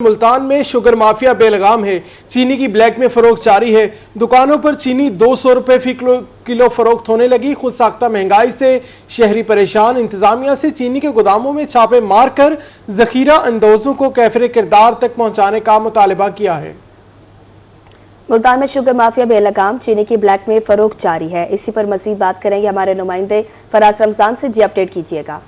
ملتان میں sugar mafia بے لگام ہے. چینی کی بلیک میں فروخت جاری ہے. دکانوں پر چینی 200 روپے فی کلو فروخت ہونے لگی. خود ساختہ مہنگائی سے شہری پریشان. انتظامیہ سے چینی کے گوداموں میں چھاپے مار کر ذخیرہ اندوزوں کو کیفر کردار تک پہنچانے کا مطالبہ کیا ہے. ملتان میں شوگر مافیا بے لگام چینی کی بلیک میں فروخت جاری ہے. اسی پر مزید بات کریں گے ہمارے نمائندے فراز رمضان سے. جی اپڈیٹ کیجیے گا.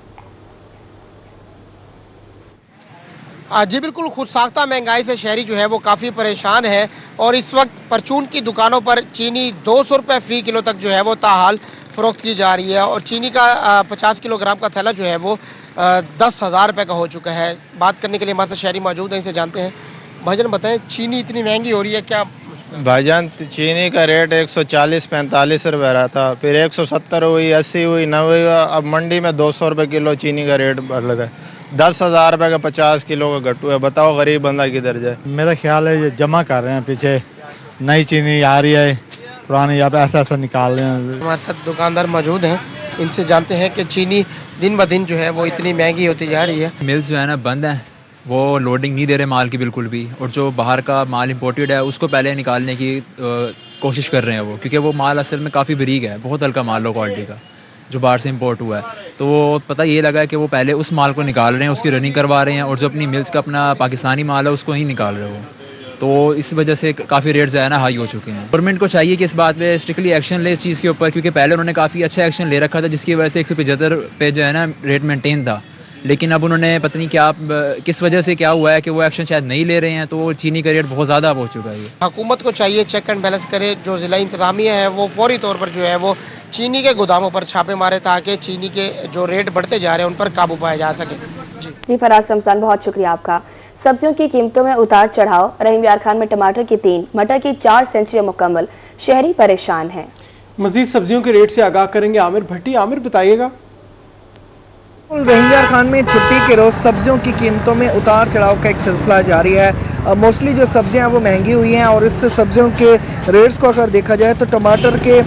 جی بالکل، خود ساختہ مہنگائی سے شہری جو ہے وہ کافی پریشان ہے اور اس وقت پرچون کی دکانوں پر چینی 200 روپے فی کلو تک جو ہے وہ تاحال فروخت کی جا رہی ہے اور چینی کا 50 کلو گرام کا تھیلا جو ہے وہ 10,000 روپے کا ہو چکا ہے. بات کرنے کے لیے ہمارے ساتھ شہری موجود ہیں، ان سے جانتے ہیں. بھائی جان بتائیں، چینی اتنی مہنگی ہو رہی ہے کیا؟ بھائی جان چینی کا ریٹ 140-45 روپے رہا تھا، پھر 170 ہوئی، 80 ہوئی، 90 ہوئی. اب منڈی میں 200 روپے کلو چینی کا ریٹ بڑھ لگا ہے. 10,000 روپے کا 50 کلو کا گٹو ہے. بتاؤ غریب بندہ کدھر جائے. میرا خیال ہے یہ جمع کر رہے ہیں، پیچھے نئی چینی آ رہی ہے، پرانی یا ایسا نکال رہے ہیں. ہمارے ساتھ دکاندار موجود ہیں، ان سے جانتے ہیں کہ چینی دن بہ دن جو ہے وہ اتنی مہنگی ہوتی جا رہی ہے. ملز جو ہے نا بند ہیں، وہ لوڈنگ نہیں دے رہے مال کی بالکل بھی، اور جو باہر کا مال امپورٹڈ ہے اس کو پہلے نکالنے کی کوشش کر رہے ہیں وہ، کیونکہ وہ مال اصل میں کافی بریک ہے، بہت ہلکا مال لو کوالٹی کا جو باہر سے امپورٹ ہوا ہے. تو وہ پتہ یہ لگا ہے کہ وہ پہلے اس مال کو نکال رہے ہیں، اس کی رننگ کروا رہے ہیں، اور جو اپنی ملز کا اپنا پاکستانی مال ہے اس کو ہی نکال رہے ہیں وہ. تو اس وجہ سے کافی ریٹ جو ہے نا ہائی ہو چکے ہیں. گورنمنٹ کو چاہیے کہ اس بات پہ اسٹرکٹلی ایکشن لے اس چیز کے اوپر، کیونکہ پہلے انہوں نے کافی اچھا ایکشن لے رکھا تھا جس کی وجہ سے 175 پہ جو ہے نا ریٹ مینٹین تھا. لیکن اب انہوں نے پتہ نہیں کیا کس وجہ سے کیا ہوا ہے کہ وہ ایکشن شاید نہیں لے رہے ہیں، تو چینی کا ریٹ بہت زیادہ اب ہو چکا ہے. حکومت کو چاہیے چیک اینڈ بیلنس کرے، جو ضلع انتظامیہ ہے وہ فوری طور پر جو ہے وہ چینی کے گوداموں پر چھاپے مارے تاکہ چینی کے جو ریٹ بڑھتے جا رہے ہیں ان پر قابو پایا جا سکے. جی فراز رمضان، بہت شکریہ آپ کا. سبزیوں کی قیمتوں میں اتار چڑھاؤ. رحیم یار خان میں ٹماٹر کی 3، مٹر کی 4 سینچری مکمل. شہری پریشان ہیں. مزید سبزیوں کے ریٹ سے آگاہ کریں گے عامر بھٹی. عامر بتائیے گا. رحیم یار خان میں چھٹی کے روز سبزیوں کی قیمتوں میں اتار چڑھاؤ کا ایک سلسلہ جاری ہے. موسٹلی جو سبزیاں وہ مہنگی ہوئی ہیں اور اس سبزیوں کے ریٹس کو اگر دیکھا جائے تو ٹماٹر کے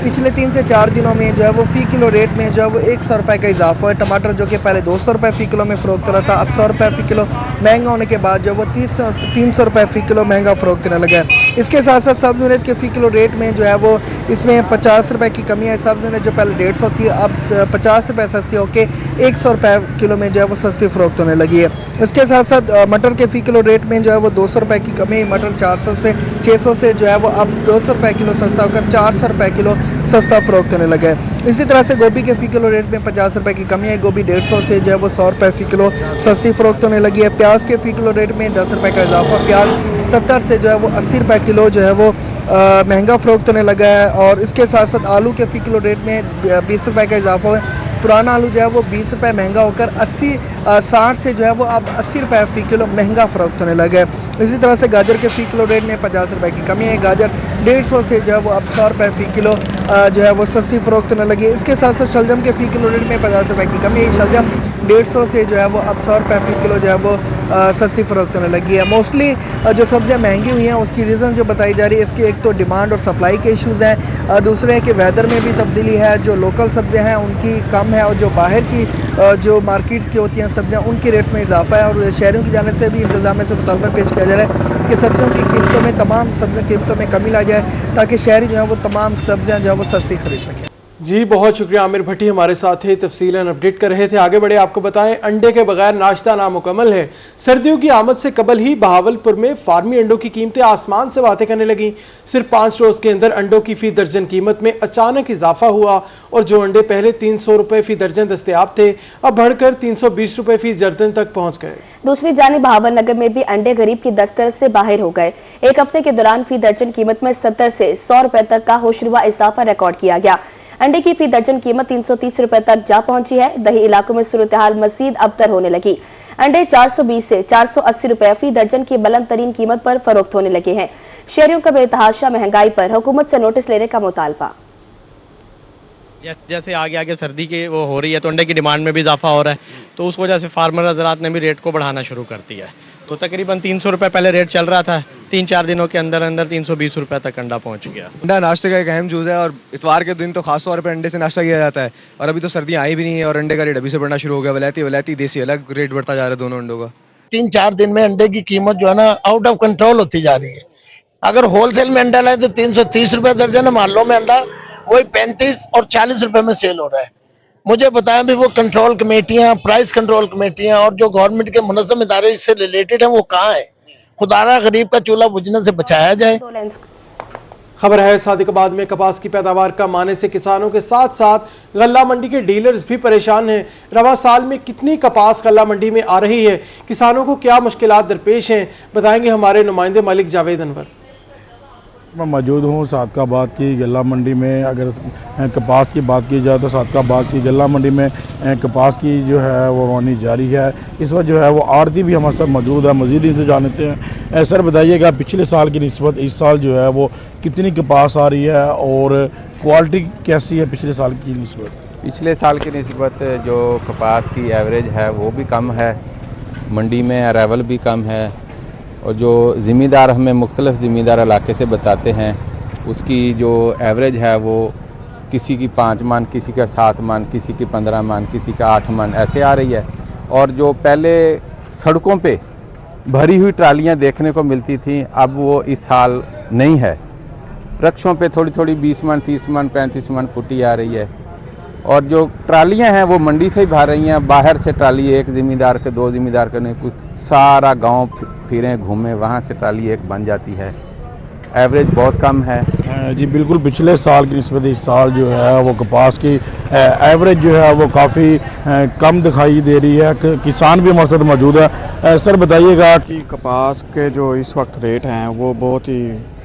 پچھلے 3 سے 4 دنوں میں جو ہے وہ فی کلو ریٹ میں جو ہے وہ 100 روپے کا اضافہ ہے. ٹماٹر جو کہ پہلے 200 روپے فی کلو میں فروخت ہو رہا تھا، اب 100 روپے فی کلو مہنگا ہونے کے بعد جو وہ 300 روپے فی کلو مہنگا فروخت ہونے لگا ہے. اس کے ساتھ ساتھ سبز مرچ کے فی کلو ریٹ میں جو ہے وہ اس میں 50 روپے کی کمی ہے. سبز مرچ جو پہلے 150 تھی اب 50 روپے سستی ہو کے 100 روپے کلو میں جو ہے وہ سستی فروخت ہونے لگی ہے. اس کے ساتھ ساتھ مٹر کے فی کلو ریٹ میں جو ہے وہ 200 روپے کی کمی. مٹر 400 سے 600 سے جو ہے وہ اب 200 روپے کلو سستا ہو کر 400 روپے کلو سستا فروخت ہونے لگا ہے. اسی طرح سے گوبھی کے فی کلو ریٹ میں 50 روپے کی کمی ہے. گوبھی 150 سے جو ہے وہ 100 روپے فی کلو سستی فروخت ہونے لگی ہے. پیاز کے فی کلو ریٹ میں 10 روپے کا اضافہ. پیاز 70 سے جو ہے وہ 80 روپے کلو جو ہے وہ مہنگا فروخت ہونے لگا ہے. اور اس کے ساتھ ساتھ آلو کے فی کلو ریٹ میں 20 روپے کا اضافہ ہے. پرانا آلو جو ہے وہ 20 روپے مہنگا ہو کر 60 سے جو ہے وہ اب 80 روپے فی کلو مہنگا فروخت ہونے لگا ہے. اسی طرح سے گاجر کے فی کلو ریٹ میں 50 روپے کی کمی ہے. گاجر 150 سے جو ہے وہ اب 100 روپے فی کلو جو ہے وہ سستی فروخت ہونے لگی ہے. اس کے ساتھ ساتھ شلجم کے فی کلو ریٹ میں 50 روپے کی کمی ہے. شلجم 150 سے جو ہے وہ اب 100 روپے فی کلو جو ہے وہ سستی فروخت ہونے لگی ہے. موسٹلی جو سبزیاں مہنگی ہوئی ہیں اس کی ریزن جو بتائی جا رہی ہے، اس کی ایک تو ڈیمانڈ اور سپلائی کے ایشوز ہیں. دوسرے ہے کہ ویدر میں بھی تبدیلی ہے. جو لوکل سبزیاں ہیں ان کی کم ہے اور جو باہر کی جو مارکیٹس کی ہوتی ہیں سبزیاں ان کی ریٹس میں اضافہ ہے. اور شہریوں کی جانب سے بھی انتظامیہ سے مطالبہ پیش کیا جا رہا ہے کہ سبزیوں کی قیمتوں میں تمام سبزیوں کی قیمتوں میں کمی لا جائے تاکہ شہری جو ہیں وہ تمام سبزیاں جو ہے وہ سستی خرید سکیں. جی بہت شکریہ. عامر بھٹی ہمارے ساتھ تھے، تفصیلاً اپڈیٹ کر رہے تھے. آگے بڑھے آپ کو بتائیں، انڈے کے بغیر ناشتہ نامکمل ہے. سردیوں کی آمد سے قبل ہی بہاولپور میں فارمی انڈوں کی قیمتیں آسمان سے باتیں کرنے لگیں. صرف 5 روز کے اندر انڈوں کی فی درجن قیمت میں اچانک اضافہ ہوا اور جو انڈے پہلے 300 روپے فی درجن دستیاب تھے اب بڑھ کر 320 روپے فی درجن تک پہنچ گئے. دوسری جانب بہاول نگر میں بھی انڈے غریب کی دسترس سے باہر ہو گئے. ایک ہفتے کے دوران فی درجن قیمت میں 70 سے 100 روپے تک کا ہوشربا اضافہ ریکارڈ کیا گیا. انڈے کی فی درجن قیمت 330 روپے تک جا پہنچی ہے. دیہی علاقوں میں صورتحال مزید ابتر ہونے لگی. انڈے 420 سے 480 روپے فی درجن کی بلند ترین قیمت پر فروخت ہونے لگے ہیں. شہریوں کا بے تحاشا مہنگائی پر حکومت سے نوٹس لینے کا مطالبہ. جیسے آگے آگے سردی کی وہ ہو رہی ہے تو انڈے کی ڈیمانڈ میں بھی اضافہ ہو رہا ہے، تو اس وجہ سے فارمر حضرات نے بھی ریٹ کو بڑھانا شروع کر دیا ہے. تو تقریباً 300 روپے پہلے ریٹ چل رہا تھا، 3-4 دنوں کے اندر 320 روپے تک انڈا پہنچ گیا. انڈا ناشتے کا ایک اہم چیز ہے اور اتوار کے دن تو خاص طور پہ انڈے سے ناشتہ کیا جاتا ہے. اور ابھی تو سردیاں آئی بھی نہیں ہیں اور انڈے کا ریٹ ابھی سے بڑھنا شروع ہو گیا. ولیتی دیسی الگ ریٹ بڑھتا جا رہا ہے دونوں انڈوں کا. 3-4 दिन में अंडे की कीमत जो है ना आउट ऑफ कंट्रोल होती जा रही है। अगर होलसेल में अंडा लाए तो 330 रुपए दर्जन है, मोहल्लों में अंडा वही 35 और 40 रुपए में सेल हो रहा है। मुझे बताएं भी वो कंट्रोल कमेटियां, प्राइस कंट्रोल कमेटियां और जो गवर्नमेंट के मुनज़्ज़म इदारे इससे रिलेटेड हैं वो कहाँ है? खुदारा गरीब का चूल्हा बुझने से बचाया जाए। खबर है सादिकाबाद में कपास की पैदावार कम आने से किसानों के साथ साथ गल्ला मंडी के डीलर्स भी परेशान हैं। रवा साल में कितनी कपास गल्ला मंडी में आ रही है, किसानों को क्या मुश्किलात दरपेश हैं, बताएंगे हमारे नुमाइंदे मलिक जावेद अनवर। मैं मौजूद हूँ सादकाबाद की गल्ला मंडी में। अगर कपास की बात की जाए तो सादकाबाद की गल्ला मंडी में कपास की जो है वो रवानी जारी है। इस वक्त जो है वो आड़ती भी हमारे साथ मौजूद है, मज़ीद इनसे जानते हैं। सर बताइएगा पिछले साल की निस्बत इस साल जो है वो कितनी कपास आ रही है और क्वालिटी कैसी है पिछले साल की निस्बत? पिछले साल की निस्बत जो कपास की एवरेज है वो भी कम है, मंडी में अराइवल भी कम है, और जो ज़िम्मेदार हमें मुख्तलिफ ज़िम्मेदार इलाके से बताते हैं उसकी जो एवरेज है वो किसी की 5 मन, किसी का 7 मन, किसी की 15 मन, किसी का 8 मन ऐसे आ रही है। और जो पहले सड़कों पे भरी हुई ट्रालियां देखने को मिलती थी अब वो इस साल नहीं है। रक्षों पे थोड़ी थोड़ी 20 मन, 30 मन, 35 मन पुट्टी आ रही है, और जो ट्रालियां हैं वो मंडी से ही भर रही हैं। बाहर से ट्राली एक ज़िम्मेदार के, 2 ज़िम्मेदार के नहीं, कुछ सारा गांव फिरें घूमें वहां से ट्राली एक बन जाती है। एवरेज बहुत कम है जी। बिल्कुल पिछले साल की निस्बत इस साल जो है वो कपास की एवरेज जो है वो काफ़ी कम दिखाई दे रही है। किसान भी हमारे साथ मौजूद है। सर बताइएगा कि कपास के जो इस वक्त रेट हैं वो बहुत ही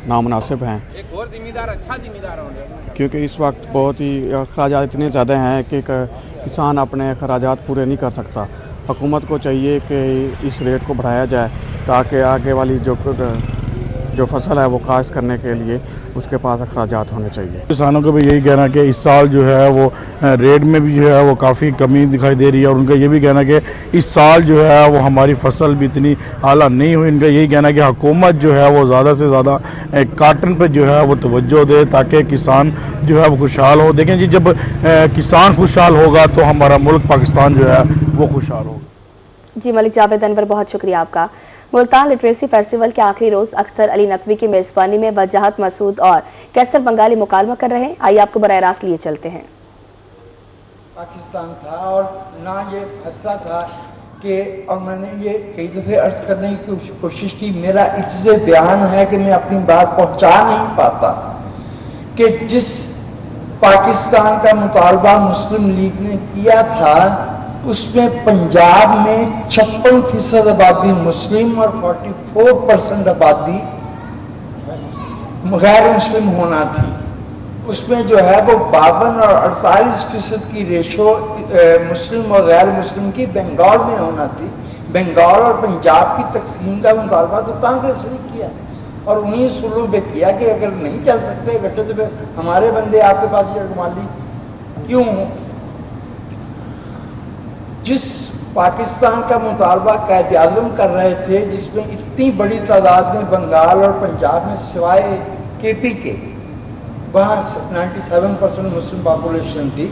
नामुनासिब हैं। एक और जिम्मेदार अच्छा जिम्मेदार होंगे क्योंकि इस वक्त बहुत ही अखराजात इतने ज़्यादा हैं कि किसान अपने अखराजात पूरे नहीं कर सकता। हुकूमत को चाहिए कि इस रेट को बढ़ाया जाए ताकि आगे वाली जो फसल है वो काश्त करने के लिए उसके पास अखराजात होने चाहिए। किसानों को भी यही कहना है कि इस साल जो है वो रेट में भी जो है वो काफ़ी कमी दिखाई दे रही है, और उनका ये भी कहना है कि इस साल जो है वो हमारी फसल भी इतनी आला नहीं हुई। इनका यही कहना है कि हुकूमत जो है वो ज़्यादा से ज़्यादा काटन पर जो है वो तवज्जो दे ताकि किसान जो है वो खुशहाल हो। देखें जी, जब किसान खुशहाल होगा तो हमारा मुल्क पाकिस्तान जो है वो खुशहाल होगा। जी मलिक जावेद अनवर, बहुत शुक्रिया आपका। मुल्तान लिटरेसी फेस्टिवल के आखिरी रोज अख्तर अली नकवी की मेजबानी में वजाहत मसूद और कैसर बंगाली मुकालमा कर रहे हैं। आइए आपको बराह रास्त लिए चलते हैं। पाकिस्तान था और ना ये फैसला था कि, और मैंने ये कई दफे अर्ज करने की कोशिश की, मेरा इज्जे बयान है कि मैं अपनी बात पहुंचा नहीं पाता कि जिस पाकिस्तान का मुतालबा मुस्लिम लीग ने किया था उसमें पंजाब में 56% आबादी मुस्लिम और 44% आबादी गैर मुस्लिम होना थी। उसमें जो है वो 52 और 48% की रेशो मुस्लिम और गैर मुस्लिम की बंगाल में होना थी। बंगाल और पंजाब की तकसीम का मुतालबा तो कांग्रेस ने किया और उन्हीं सुलू पे किया कि अगर नहीं चल सकते बेटे तो फिर हमारे बंदे आपके पास ये कमाली क्यों? जिस पाकिस्तान का मुतालबा कायद आज़म कर रहे थे जिसमें इतनी बड़ी तादाद में बंगाल और पंजाब में सिवाय केपी के वहां 97% मुस्लिम पॉपुलेशन थी,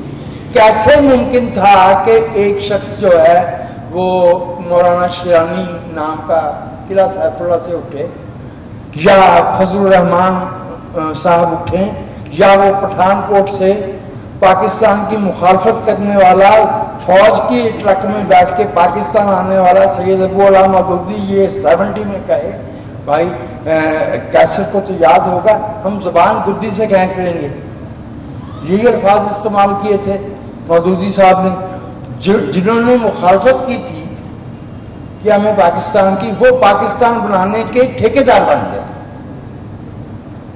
कैसे मुमकिन था कि एक शख्स जो है वो मौलाना शिरानी नाम का किला सैफुल्ला से उठे या फजलुर रहमान साहब उठे या वो पठानकोट से पाकिस्तान की मुखालफत करने वाला फौज की ट्रक में बैठ के पाकिस्तान आने वाला सैयद अबू अला मदूदी ये 70 में कहे। भाई कैसे को तो याद होगा, हम जुबान गुद्दी से कह करेंगे, यही अल्फाज इस्तेमाल किए थे मदूदी साहब ने जिन्होंने मुखालफत की थी कि हमें पाकिस्तान की, वो पाकिस्तान बनाने के ठेकेदार बन गए।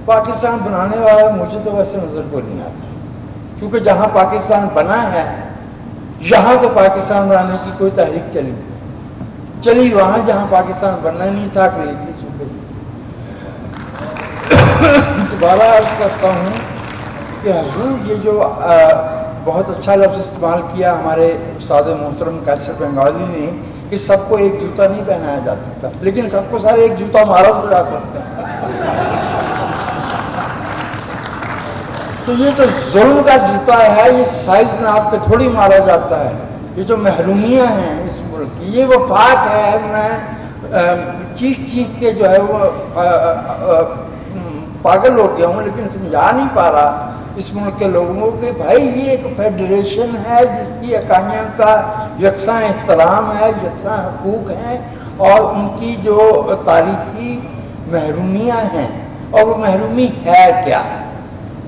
पाकिस्तान बनाने वाला मुझे तो वैसे नजर को नहीं आता, क्योंकि जहां पाकिस्तान बना है यहां तो पाकिस्तान बनाने की कोई तहरीक चली वहां जहां पाकिस्तान बनना नहीं था खरीदनी सूबे। दोबारा अर्ज करता हूं कि हजूर ये जो बहुत अच्छा लफ्ज इस्तेमाल किया हमारे उस्ताद मोहतरम कैसर बंगाली ने कि सबको एक जूता नहीं पहनाया जा सकता, लेकिन सबको सारे एक जूता मारा तो जा सकते हैं। तो ये तो जुल्म का जूता है, ये साइज नाप पे थोड़ी मारा जाता है। ये जो महरूमियां हैं इस मुल्क की ये वफाक है, मैं चीख चीख के जो है वो पागल हो गया हूँ, लेकिन समझा नहीं पा रहा इस मुल्क के लोगों को कि भाई ये एक फेडरेशन है जिसकी इकाइयों का यकसा एहतराम है, यकसा हकूक हैं, और उनकी जो तारीखी महरूमियाँ हैं, और वो महरूमी है क्या?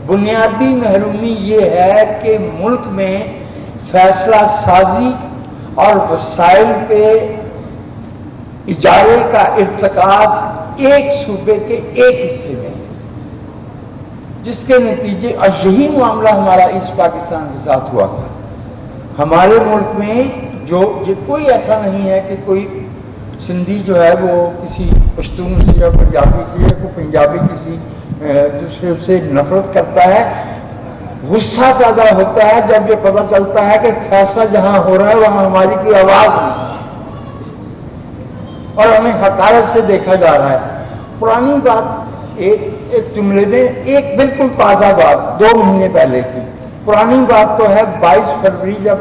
बुनियादी महरूमी ये है कि मुल्क में फैसला साजी और वसाइल पे इजारे का इर्तकाज एक सूबे के एक हिस्से में, जिसके नतीजे, और यही मामला हमारा ईस्ट पाकिस्तान के साथ हुआ था। हमारे मुल्क में जो कोई ऐसा नहीं है कि कोई सिंधी जो है वो किसी पश्तून से या पंजाबी से या कोई पंजाबी किसी दूसरे से नफरत करता है। गुस्सा पैदा होता है जब ये पता चलता है कि फैसला जहां हो रहा है वहां हमारी कोई आवाज नहीं और हमें हकारत से देखा जा रहा है। पुरानी बात, एक जुमले में एक बिल्कुल ताजा बात 2 महीने पहले की पुरानी बात तो है। 22 फरवरी जब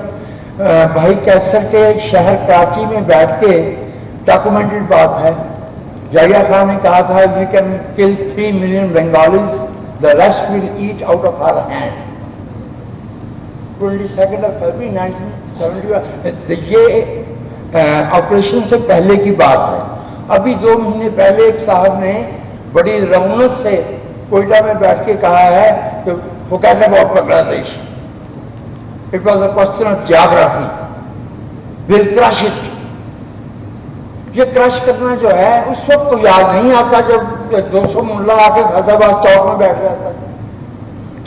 भाई कैसर के शहर कराची में बैठ के, डॉक्यूमेंटेड बात है, जहिया खान ने कहा था we can kill 3 million Bengalis, the rest will eat out of our hand. 22 फरवरी 1971 ये ऑपरेशन से पहले की बात है। अभी 2 महीने पहले एक साहब ने बड़ी रौनक से कोयटा में बैठ के कहा है कि वो कहते हैं बहुत Bangladesh, it was a question of geography, will crush it. ये क्रश करना जो है उस वक्त तो याद नहीं आता जब 200 मुल्ला आके फैजाबाद चौक में बैठ जाता।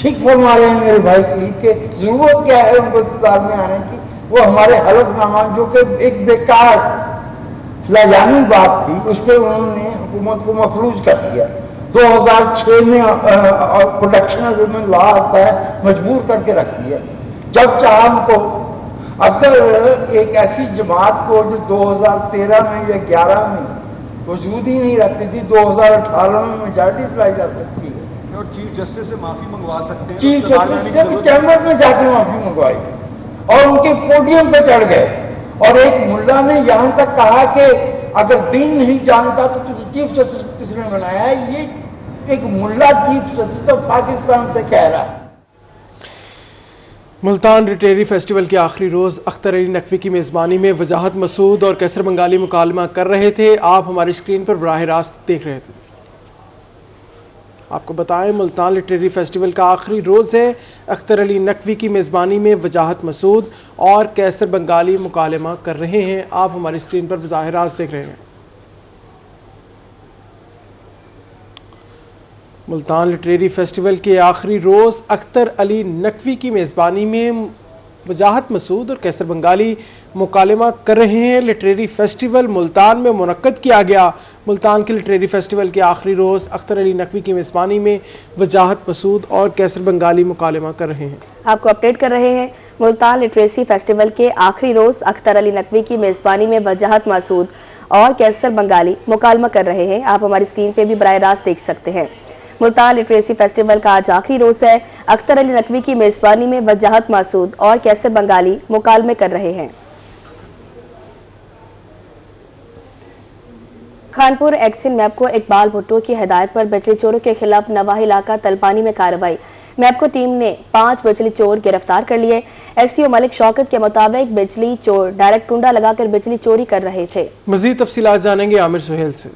ठीक फरमा रहे हैं मेरे भाई कि जरूरत क्या है उनको इक़्तिदार में आने की? वो हमारे हलफनामा जो कि एक बेकार लाजानी बात थी, उस पर उन्होंने हुकूमत को मफलूज कर दिया। 2006 में प्रोटेक्शन एग्रीमेंट लॉ आता है, मजबूर करके रख दिया। जब चाह को, अगर एक ऐसी जमात को जो 2013 में या 11 में वजूद ही नहीं रखती थी, 2018 में मेजॉरिटी लाई जा सकती है और चीफ जस्टिस से माफी मंगवा सकते हैं। चीफ जस्टिस से भी चैम्बर में जाकर माफी मंगवाई और उनके पोडियम पे चढ़ गए। और एक मुल्ला ने यहां तक कहा कि अगर दीन नहीं जानता तो तुझे चीफ जस्टिस किसने बनाया है? ये एक मुल्ला चीफ जस्टिस ऑफ पाकिस्तान से कह रहा है। मुल्तान लिटरेरी फेस्टिवल के आखिरी रोज अख्तर अली नकवी की मेजबानी में वजाहत मसूद और कैसर बंगाली मुकालमा कर रहे थे। आप हमारी स्क्रीन पर बराह रास्त देख रहे थे। आपको बताएं, मुल्तान लिटरेरी फेस्टिवल का आखिरी रोज है। अख्तर अली नकवी की मेजबानी में वजाहत मसूद और कैसर बंगाली मुकालमा कर रहे हैं। आप हमारी स्क्रीन पर बराह रास्त देख रहे हैं। मुल्तान लिटरेरी फेस्टिवल के आखिरी रोज अख्तर अली नकवी की मेजबानी में वजाहत मसूद और कैसर बंगाली मुकालमा कर रहे हैं। लिटरेरी फेस्टिवल मुल्तान में मुनक्कद किया गया। मुल्तान के लिटरेरी फेस्टिवल के आखिरी रोज अख्तर अली नकवी की मेजबानी में वजाहत मसूद और कैसर बंगाली मुकालमा कर रहे हैं। आपको अपडेट कर रहे हैं। मुल्तान लिटरेसी फेस्टिवल के आखिरी रोज अख्तर अली नकवी की मेजबानी में वजाहत मसूद और कैसर बंगाली मुकालमा कर रहे हैं। आप हमारी स्क्रीन पे भी बराह रास्त देख सकते हैं। मुल्तान लिटरेसी फेस्टिवल का आज आखिरी रोज है। अख्तर अली नकवी की मेजबानी में वजाहत मसूद और कैसर बंगाली मुकालमे कर रहे हैं। खानपुर एक्सिन मैपको इकबाल भुट्टो की हिदायत पर बिजली चोरों के खिलाफ नवाही इलाका तलपानी में कार्रवाई। मैपको टीम ने 5 बिजली चोर गिरफ्तार कर लिए। एसडीओ मलिक शौकत के मुताबिक बिजली चोर डायरेक्ट कुंडा लगाकर बिजली चोरी कर रहे थे। मजीद तफसीलात जानेंगे आमिर सुहेल से।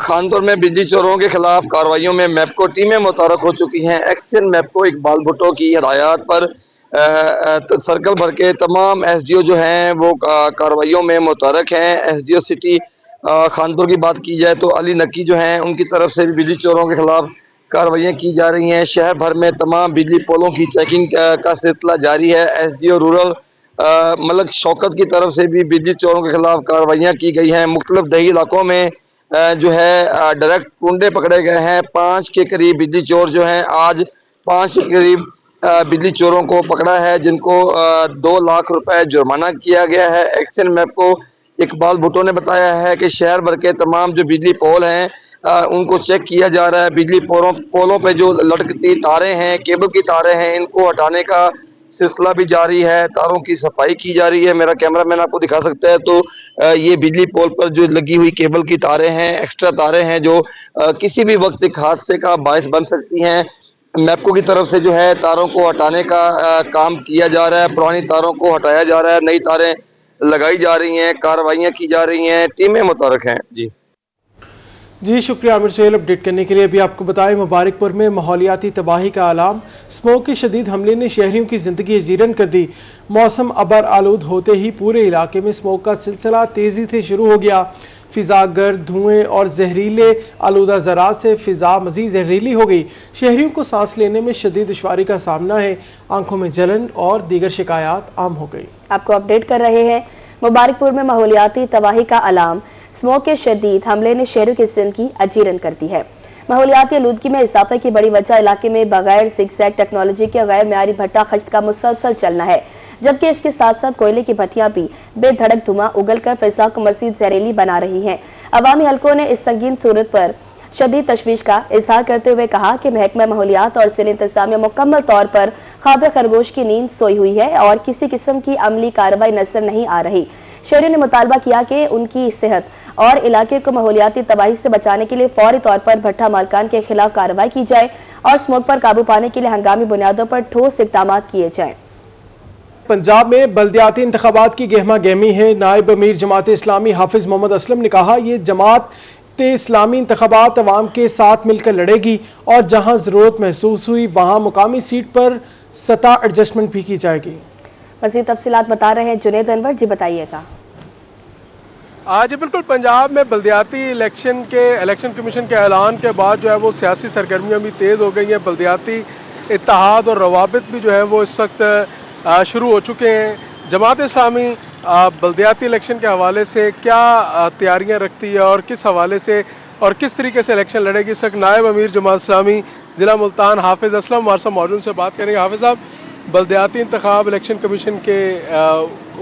खानपुर में बिजली चोरों के खिलाफ कार्रवाइयों में मैपको टीमें मुतहरक हो चुकी हैं। एक्शन मैपको इकबाल भुट्टो की हिदायत पर सर्कल भर के तमाम एसडीओ जो हैं वो कार्रवाइयों में मुतहरक हैं। एसडीओ सिटी खानपुर की बात की जाए तो अली नकी जो हैं उनकी तरफ से भी बिजली चोरों के खिलाफ कार्रवाइयाँ की जा रही हैं। शहर भर में तमाम बिजली पोलों की चेकिंग का सिलसिला जारी है। एसडीओ रूरल मलिक शौकत की तरफ से भी बिजली चोरों के खिलाफ कार्रवाइयाँ की गई हैं। मुख्तलिफ दही इलाकों में जो है डायरेक्ट कुंडे पकड़े गए हैं। 5 के करीब बिजली चोर जो हैं आज 5 के करीब बिजली चोरों को पकड़ा है, जिनको 2 लाख रुपए जुर्माना किया गया है। एक्शन मैप को इकबाल भुट्टो ने बताया है कि शहर भर के तमाम जो बिजली पोल हैं उनको चेक किया जा रहा है। बिजली पोलों पे जो लटकती तारें हैं, केबल की तारें हैं, इनको हटाने का सिलसिला भी जारी है, तारों की सफाई की जा रही है। मेरा कैमरामैन आपको दिखा सकता है। तो ये बिजली पोल पर जो लगी हुई केबल की तारें हैं, एक्स्ट्रा तारें हैं जो किसी भी वक्त एक हादसे का बायस बन सकती हैं। मैपको की तरफ से जो है तारों को हटाने का काम किया जा रहा है, पुरानी तारों को हटाया जा रहा है, नई तारें लगाई जा रही हैं, कार्रवाइयाँ की जा रही हैं, टीमें मुतहर्रिक हैं। जी शुक्रिया आमिर सुहेल अपडेट करने के लिए। अभी आपको बताएं, मुबारकपुर में माहौलियाती तबाही का आलाम। स्मोक के शदीद हमले ने शहरियों की जिंदगी जीरन कर दी। मौसम अबर आलूद होते ही पूरे इलाके में स्मोक का सिलसिला तेजी से शुरू हो गया। फिजा गर्द, धुएं और जहरीले आलूदा ज़रात से फिजा मजीद जहरीली हो गई। शहरियों को सांस लेने में शदीद दुश्वारी का सामना है। आंखों में जलन और दीगर शिकायत आम हो गई। आपको अपडेट कर रहे हैं, मुबारकपुर में माहौलियाती तबाही का अलार्म। स्मोक के शदीद हमले ने शहरों की जिंदगी अजीरन कर दी है। माहौलियाती आलूदगी में इजाफे की बड़ी वजह इलाके में बगैर सिगसैग टेक्नोलॉजी के गैर म्यारी भट्टा खश्त का मुसलसल चलना है, जबकि इसके साथ साथ कोयले की भट्टियां भी बेधड़क धुआं उगलकर फिजा को मजीद जहरीली बना रही हैं। अवामी हलकों ने इस संगीन सूरत पर शदीद तशवीश का इजहार करते हुए कहा कि महकमा माहौलियात और जिला इंतजामिया मुकम्मल तौर पर ख्वाब खरगोश की नींद सोई हुई है और किसी किस्म की अमली कार्रवाई नजर नहीं आ रही। शहरियों ने मुतालबा किया कि उनकी सेहत और इलाके को माहौलियाती तबाही से बचाने के लिए फौरी तौर पर भट्ठा मालकान के खिलाफ कार्रवाई की जाए और स्मोक पर काबू पाने के लिए हंगामी बुनियादों पर ठोस इक़दाम किए जाएं। पंजाब में बल्दियाती इंतखाबात की गहमा गहमी है। नायब अमीर जमात इस्लामी हाफिज मोहम्मद असलम ने कहा, ये जमात इस्लामी इंतखाबात अवाम के साथ मिलकर लड़ेगी और जहां जरूरत महसूस हुई वहां मुकामी सीट पर सतह एडजस्टमेंट भी की जाएगी। मज़ीद तफसीलात बता रहे हैं जुनेद अनवर जी, बताइएगा। आज बिल्कुल पंजाब में बल्दियाती इलेक्शन कमीशन के ऐलान के बाद जो है वो सियासी सरगर्मियां भी तेज़ हो गई हैं। बल्दियाती इत्तेहाद और रवाबित भी जो है वो इस वक्त शुरू हो चुके हैं। जमात इस्लामी बल्दियाती इलेक्शन के हवाले से क्या तैयारियां रखती है और किस हवाले से और किस तरीके से इलेक्शन लड़ेगी, इस वक्त नायब अमीर जमात इस्लामी ज़िला मुल्तान हाफिज असलम हमारे साथ मौजूद से बात करेंगे। हाफिज साहब, बल्दियाती इंतखाब इलेक्शन कमीशन के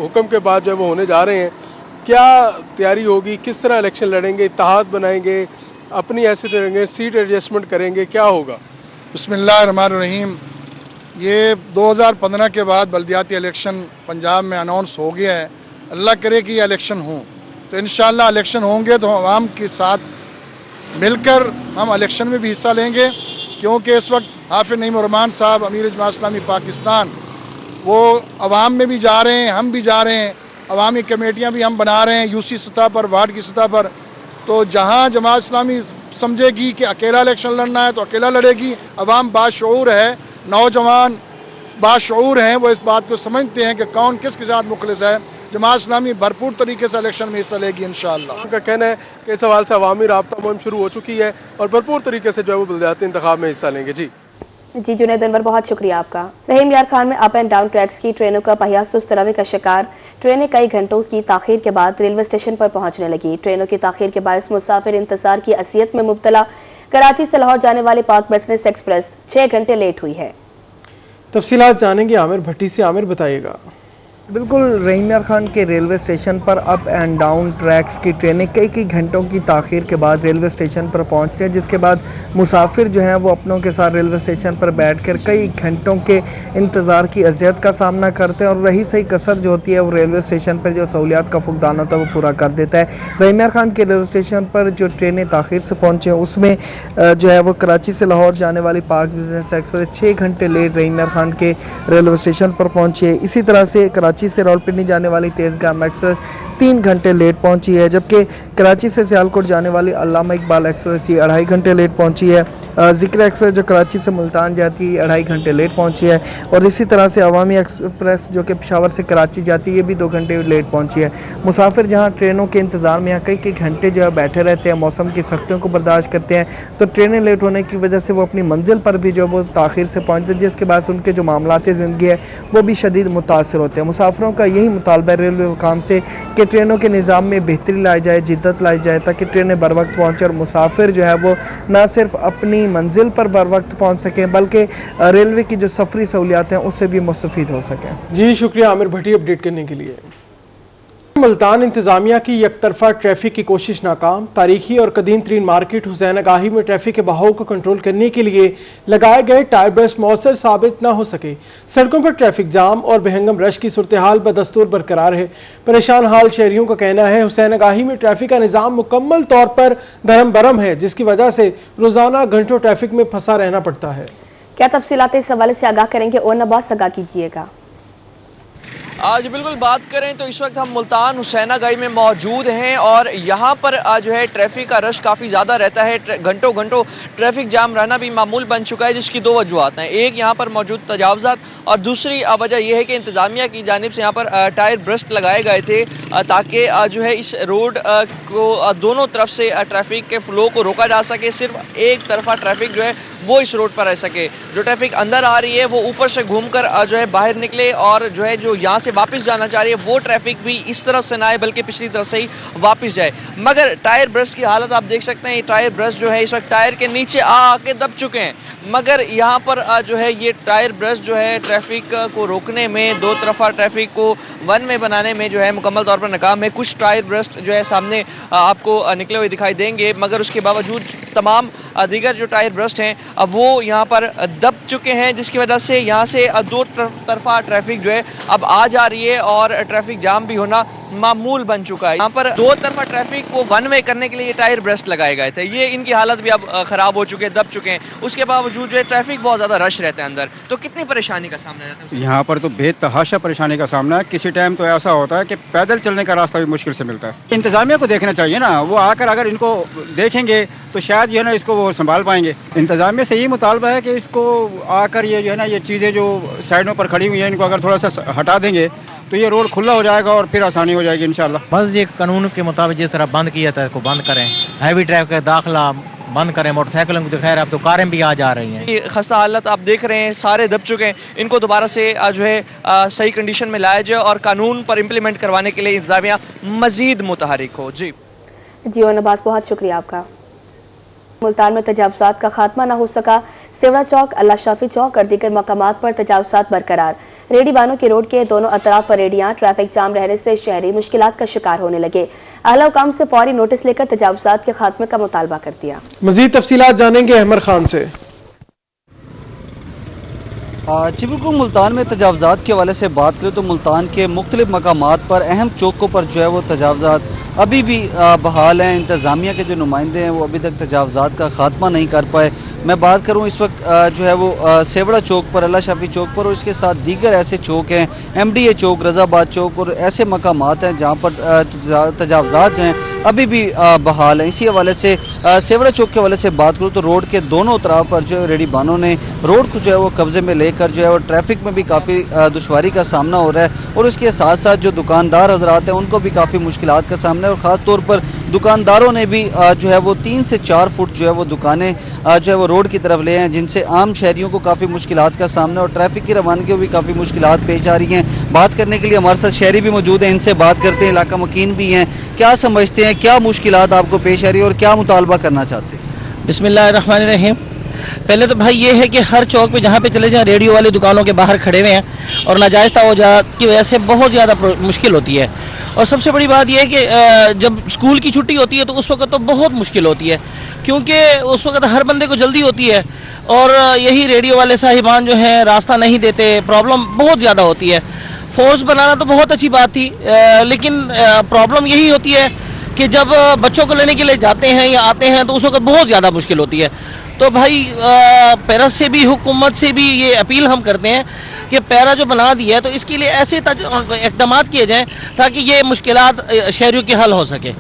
हुक्म के बाद जो है वो होने जा रहे हैं, क्या तैयारी होगी, किस तरह इलेक्शन लड़ेंगे, इत्तेहाद बनाएंगे, अपनी हैसियत करेंगे, सीट एडजस्टमेंट करेंगे, क्या होगा? बिस्मिल्लाहिर्रहमानिर्रहीम। ये 2015 के बाद बल्दियाती इलेक्शन पंजाब में अनाउंस हो गया है। अल्लाह करे कि ये इलेक्शन हों तो इंशाअल्लाह इलेक्शन होंगे तो आवाम के साथ मिलकर हम इलेक्शन में भी हिस्सा लेंगे, क्योंकि इस वक्त हाफिज नईम रहमान साहब अमीर जमात इस्लामी पाकिस्तान वो अवाम में भी जा रहे हैं, हम भी जा रहे हैं, अवामी कमेटियां भी हम बना रहे हैं यूसी सतह पर, वार्ड की सतह पर। तो जहां जमात इस्लामी समझेगी कि अकेला इलेक्शन लड़ना है तो अकेला लड़ेगी। अवाम बाशऊर है, नौजवान बाशऊर हैं, वो इस बात को समझते हैं कि कौन किसके साथ मुखलिस है। जमात इस्लामी भरपूर तरीके से इलेक्शन में हिस्सा लेगी इंशाअल्लाह। उनका कहना है कि इस सवाल से अवामी राब्ता मुहिम शुरू हो चुकी है और भरपूर तरीके से जो है वो बल्दियाती इंतखाब में हिस्सा लेंगे। जी जुनैद अनवर, बहुत शुक्रिया आपका। रहीम यार खान में अप एंड डाउन ट्रैक्स की ट्रेनों का पहिया सुस्त रवि का शिकार। ट्रेनें कई घंटों की ताखीर के बाद रेलवे स्टेशन पर पहुंचने लगी। ट्रेनों की ताखीर के बायस मुसाफिर इंतजार की असियत में मुब्तला। कराची से लाहौर जाने वाली पाक बिजनेस एक्सप्रेस 6 घंटे लेट हुई है। तफसीलात जानेंगे आमिर भट्टी से। आमिर, बताइएगा। बिल्कुल, रहीम यार खान के रेलवे स्टेशन पर अप एंड डाउन ट्रैक्स की ट्रेनें कई घंटों की ताखीर के बाद रेलवे स्टेशन पर पहुंच रही है, जिसके बाद मुसाफिर जो हैं वो अपनों के साथ रेलवे स्टेशन पर बैठकर कई घंटों के इंतज़ार की अजियत का सामना करते हैं और रही सही कसर जो होती है वो रेलवे स्टेशन पर जो सहूलियात का फुकदान होता है वो पूरा कर देता है। रहीम यार खान के रेलवे स्टेशन पर जो ट्रेनें ताखीर से पहुँचे उसमें जो है वो कराची से लाहौर जाने वाली पाक बिजनेस एक्सप्रेस 6 घंटे लेट रहीम यार खान के रेलवे स्टेशन पर पहुँची है। इसी तरह से कराची से रावलपिंडी जाने वाली तेजगाम एक्सप्रेस 3 घंटे लेट पहुंची है, जबकि कराची से सियालकोट जाने वाली अल्लामा इकबाल एक्सप्रेस ये 2.5 घंटे लेट पहुंची है। जिक्र एक्सप्रेस जो कराची से मुल्तान जाती है 2.5 घंटे लेट पहुंची है और इसी तरह से अवामी एक्सप्रेस जो कि पेशावर से कराची जाती है ये भी 2 घंटे लेट पहुंची है। मुसाफिर जहां ट्रेनों के इंतजार में यहाँ कई घंटे जो है बैठे रहते हैं, मौसम की सख्तियों को बर्दाश्त करते हैं, तो ट्रेनें लेट होने की वजह से वो अपनी मंजिल पर भी जो वो ताखिर से पहुँचते हैं, जिसके बाद उनके जो मामलाती ज़िंदगी है वो भी शदीद मुतासर होते हैं। मुसाफिरों का यही मुतालबा है रेलवे हुकाम से कि ट्रेनों के निज़ाम में बेहतरी लाई जाए, जिद्दत लाई जाए, ताकि ट्रेनें बर वक्त पहुँचे और मुसाफिर जो है वो न सिर्फ अपनी मंजिल पर बर वक्त पहुँच सकें बल्कि रेलवे की जो सफरी सहूलियात हैं उससे भी मुस्तफीद हो सकें। जी शुक्रिया आमिर भट्टी अपडेट करने के लिए। मुल्तान इंतजामिया की यकतरफा ट्रैफिक की कोशिश नाकाम। तारीखी और कदीम तरीन मार्केट हुसैन आगाही में ट्रैफिक के बहाव को कंट्रोल करने के लिए लगाए गए टायर ब्रश मौसर साबित न हो सके। सड़कों पर ट्रैफिक जाम और बेहंगम रश की सूरत हाल बदस्तूर बरकरार है। परेशान हाल शहरियों का कहना है हुसैन आगाही में ट्रैफिक का निजाम मुकम्मल तौर पर धर्म बरम है, जिसकी वजह से रोजाना घंटों ट्रैफिक में फंसा रहना पड़ता है। क्या तफसीलात इस हवाले से आगाह करेंगे और नवाज आगाह कीजिएगा। आज बिल्कुल बात करें तो इस वक्त हम मुल्तान हुसैनागाही में मौजूद हैं और यहाँ पर जो है ट्रैफिक का रश काफ़ी ज़्यादा रहता है। घंटों घंटों ट्रैफिक जाम रहना भी मामूल बन चुका है, जिसकी दो वजूहत हैं। एक यहाँ पर मौजूद तजावज़ात और दूसरी वजह यह है कि इंतज़ामिया की जानिब से यहाँ पर टायर ब्रस्ट लगाए गए थे ताकि जो है इस रोड को दोनों तरफ से ट्रैफिक के फ्लो को रोका जा सके। सिर्फ एक तरफा ट्रैफिक जो है वो इस रोड पर रह सके। जो ट्रैफिक अंदर आ रही है वो ऊपर से घूमकर जो है बाहर निकले और जो है जो यहाँ से वापस जाना चाह रही है वो ट्रैफिक भी इस तरफ से ना आए बल्कि पिछली तरफ से ही वापस जाए। मगर टायर ब्रश की हालत आप देख सकते हैं। ये टायर ब्रश जो है इस वक्त टायर के नीचे आके दब चुके हैं। मगर यहाँ पर जो है ये टायर ब्रश जो है ट्रैफिक को रोकने में, दो तरफा ट्रैफिक को वन में बनाने में जो है मुकम्मल तौर पर नाकाम है। कुछ टायर ब्रश जो है सामने आपको निकले हुए दिखाई देंगे, मगर उसके बावजूद तमाम दीगर जो टायर ब्रश हैं अब वो यहाँ पर दब चुके हैं, जिसकी वजह से यहाँ से दो तरफा ट्रैफिक जो है अब आ जा रही है और ट्रैफिक जाम भी होना मामूल बन चुका है। यहाँ पर दो तरफा ट्रैफिक को वन वे करने के लिए टायर ब्रश लगाए गए थे। ये इनकी हालत भी अब खराब हो चुके हैं, दब चुके हैं। उसके बावजूद जो है ट्रैफिक बहुत ज्यादा रश रहता है अंदर। तो कितनी परेशानी का सामना रहता है? यहाँ पर तो बेतहाशा परेशानी का सामना है। किसी टाइम तो ऐसा होता है कि पैदल चलने का रास्ता भी मुश्किल से मिलता है। इंतजामिया को देखना चाहिए ना, वो आकर अगर इनको देखेंगे तो शायद जो है ना इसको वो संभाल पाएंगे। इंतजामिया से यही मुतालबा है कि इसको आकर ये जो है ना ये चीज़ें जो साइडों पर खड़ी हुई हैं इनको अगर थोड़ा सा हटा देंगे तो ये रोड खुला हो जाएगा और फिर आसानी हो जाएगी इंशाल्लाह। बस ये कानून के मुताबिक जिस तरह बंद किया था इसको बंद करें, हैवी ट्रैफिक का दाखिला बंद करें, मोटरसाइकिलों को तो खैर अब तो कारें भी आ जा रही हैं। ये खस्ता हालत आप देख रहे हैं, सारे दब चुके हैं। इनको दोबारा से जो है सही कंडीशन में लाया जाए और कानून पर इम्प्लीमेंट करवाने के लिए इंतजामिया मजीद मुतहरिक हो। जी और नवाज, बहुत शुक्रिया आपका। मुल्तान में तजावुज़ात का खात्मा न हो सका। सेवड़ा चौक, अल्लाह शाफी चौक और दीगर मकामात पर तजावुज़ात बरकरार। रेडी वानों के रोड के दोनों अतराफ पर रेडियां, ट्रैफिक जाम रहने से शहरी मुश्किलात का शिकार होने लगे। आला हुकाम से फौरी नोटिस लेकर तजावुज़ात के खात्मे का मुतालबा कर दिया। मजीद तफसीलात जानेंगे अहमद खान से। जी बिल्कुल, मुल्तान में तजावुज़ात के हवाले से बात करें तो मुल्तान के मुख्तलिफ मकामात पर, अहम चौकों पर जो है वो तजावुज़ात अभी भी बहाल हैं। इंतज़ामिया के जो नुमाइंदे हैं वो अभी तक तजावुज़ात का खात्मा नहीं कर पाए। मैं बात करूं इस वक्त जो है वो सेवड़ा चौक पर, अल्लाह शाफी चौक पर और इसके साथ दीगर ऐसे चौक हैं, MDA चौक, रज़ाबाद चौक और ऐसे मकामात हैं जहां पर तजावुज़ात जो हैं अभी भी बहाल हैं। इसी हवाले से सेवड़ा चौक के हवाले से बात करूं तो रोड के दोनों तरफ पर जो रेडी बानों ने रोड को जो है वो कब्जे में लेकर जो है वो ट्रैफिक में भी काफ़ी दुश्वारी का सामना हो रहा है और उसके साथ साथ जो दुकानदार हजरात हैं उनको भी काफ़ी मुश्किलात का सामना है। और ख़ास तौर पर दुकानदारों ने भी जो है वो 3 से 4 फुट जो है वो दुकानें जो है वो रोड की तरफ ले हैं, जिनसे आम शहरियों को काफ़ी मुश्किलात का सामना और ट्रैफिक की रवानगी को भी काफ़ी मुश्किलात पेश आ रही हैं। बात करने के लिए हमारे साथ शहरी भी मौजूद हैं, इनसे बात करते हैं, इलाका मकीन भी हैं। क्या समझते हैं, क्या मुश्किलात आपको पेश आ रही है और क्या मुतालबा करना चाहते हैं? बिस्मिल्लाहिर्रहमानिर्रहीम। पहले तो भाई ये है कि हर चौक पे जहाँ पे चले जाएं रेडियो वाली दुकानों के बाहर खड़े हुए हैं और नाजायज़ तवज्जुहात की वजह से बहुत ज़्यादा मुश्किल होती है। और सबसे बड़ी बात यह है कि जब स्कूल की छुट्टी होती है तो उस वक्त तो बहुत मुश्किल होती है, क्योंकि उस वक्त हर बंदे को जल्दी होती है और यही रेडियो वाले साहिबान जो हैं रास्ता नहीं देते, प्रॉब्लम बहुत ज़्यादा होती है। फोर्स बनाना तो बहुत अच्छी बात थी, लेकिन प्रॉब्लम यही होती है कि जब बच्चों को लेने के लिए जाते हैं या आते हैं तो उस वक्त बहुत ज़्यादा मुश्किल होती है। तो भाई पैरा से भी, हुकूमत से भी ये अपील हम करते हैं कि पैरा जो बना दिया है तो इसके लिए ऐसे इक़दाम किए जाएं ताकि ये मुश्किलात शहरियों के हल हो सके।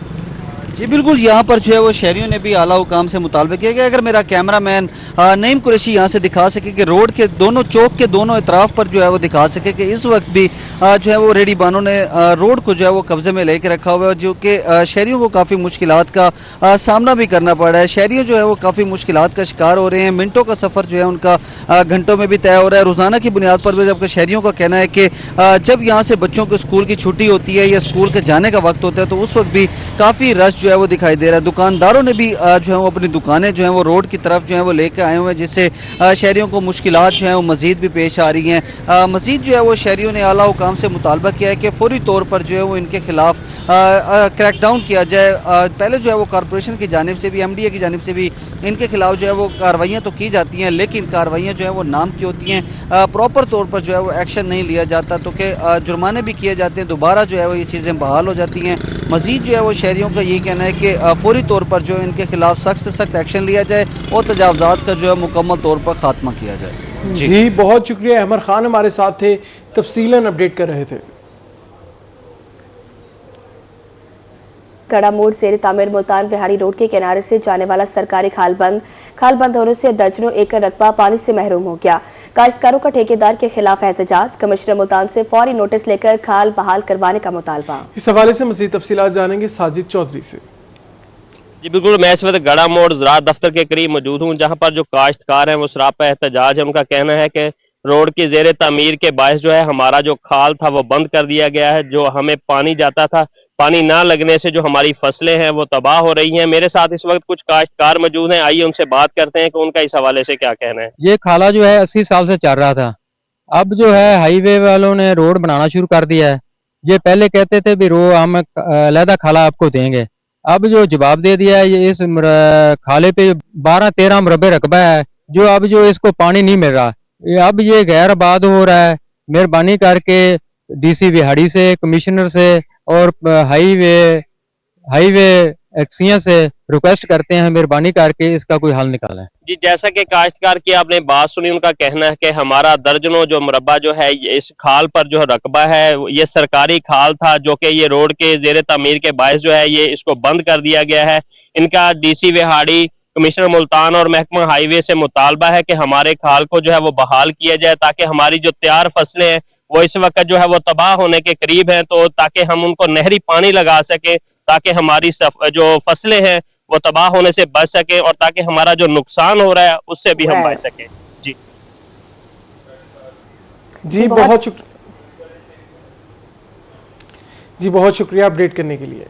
जी बिल्कुल, यहाँ पर जो है वो शहरियों ने भी आला हुकाम से मुतालबा किया कि अगर मेरा कैमरामैन नईम कुरैशी यहाँ से दिखा सके कि रोड के दोनों चौक के दोनों इतराफ पर जो है वो दिखा सके कि इस वक्त भी जो है वो रेडी बानों ने रोड को जो है वो कब्जे में लेके रखा हुआ है, जो कि शहरियों को काफ़ी मुश्किलात का सामना भी करना पड़ रहा है। शहरियों जो है वो काफ़ी मुश्किलात का शिकार हो रहे हैं। मिनटों का सफ़र जो है उनका घंटों में भी तय हो रहा है। रोज़ाना की बुनियाद पर भी जबकि शहरियों का कहना है कि जब यहाँ से बच्चों को स्कूल की छुट्टी होती है या स्कूल के जाने का वक्त होता है तो उस वक्त भी काफ़ी रश जो है वो दिखाई दे रहा है। दुकानदारों ने भी जो है वो अपनी दुकानें जो हैं वो रोड की तरफ जो है वो लेकर आए हुए हैं, जिससे शहरियों को मुश्किलात जो हैं वो मजीद भी पेश आ रही हैं। मजीद जो है वो शहरियों ने आला हुकाम से मुतालबा किया है कि फौरी तौर पर जो है वो इनके खिलाफ क्रैकडाउन किया जाए। पहले जो है वो कॉरपोरेशन की जानिब से भी, MDA की जानिब से भी इनके खिलाफ जो है वो कार्रवाइयाँ तो की जाती हैं, लेकिन कार्रवाइयाँ जो है वो नाम की होती हैं, प्रॉपर तौर पर जो है वो एक्शन नहीं लिया जाता, तो कि जुर्माने भी किए जाते हैं, दोबारा जो है वो ये चीज़ें बहाल हो जाती हैं। मजीद जो है वो शहरियों का यही कहना है कि फौरी तौर पर जो है इनके खिलाफ सख्त से सख्त एक्शन लिया जाए और तजावजात का जो है मुकम्मल तौर पर खात्मा किया जाए। जी बहुत शुक्रिया। अहमर खान हमारे साथ थे, तफसीलन अपडेट कर रहे थे। गड़ा मोड़ से तामीर मुल्तान बिहारी रोड के किनारे से जाने वाला सरकारी खाल बंद होने से दर्जनों एकड़ रकबा पानी से महरूम हो गया। काश्तकारों का ठेकेदार के खिलाफ एहतजाज, कमिश्नर मुल्तान से फौरी नोटिस लेकर खाल बहाल करवाने का मुतालबा। इस हवाले से मजीद तफसीलात जानेंगे साजिद चौधरी से। जी बिल्कुल, मैं इस वक्त गड़ा मोड़ ज़राअत दफ्तर के करीब मौजूद हूँ, जहाँ पर जो काश्तकार हैं वो सरापा एहतजाज है। उनका कहना है कि रोड की ज़ेर तामीर के बायस जो है हमारा जो खाल था वो बंद कर दिया गया है, जो हमें पानी जाता था, पानी ना लगने से जो हमारी फसलें हैं वो तबाह हो रही हैं। मेरे साथ इस वक्त कुछ काश्तकार मौजूद हैं, आइए उनसे बात करते हैं कि उनका इस हवाले से क्या कहना है। ये खाला जो है 80 साल से चल रहा था, अब जो है हाईवे वालों ने रोड बनाना शुरू कर दिया है। ये पहले कहते थे भी हम अलहदा खाला आपको देंगे, अब जो जवाब दे दिया है, ये इस खाले पे 12-13 मरबे रकबा है, जो अब जो इसको पानी नहीं मिल रहा, अब ये गैर आबाद हो रहा है। मेहरबानी करके DC बिहाड़ी से, कमिश्नर से और हाईवे एक्सिया से रिक्वेस्ट करते हैं, मेहरबानी करके इसका कोई हल निकालें। जी जैसा कि काश्तकार की आपने बात सुनी, उनका कहना है कि हमारा दर्जनों जो मरबा जो है इस खाल पर जो रकबा है ये सरकारी खाल था, जो कि ये रोड के ज़ेर तामीर के बायस जो है ये इसको बंद कर दिया गया है। इनका DC बिहाड़ी, कमिश्नर मुल्तान और महकमा हाईवे से मुतालबा है कि हमारे खाल को जो है वो बहाल किया जाए, ताकि हमारी जो तैयार फसलें हैं वो इस वक्त जो है वो तबाह होने के करीब हैं, तो ताकि हम उनको नहरी पानी लगा सकें, ताकि हमारी जो फसलें हैं वो तबाह होने से बच सके और ताकि हमारा जो नुकसान हो रहा है उससे भी हम बच सकें। जी बहुत शुक्रिया अपडेट करने के लिए।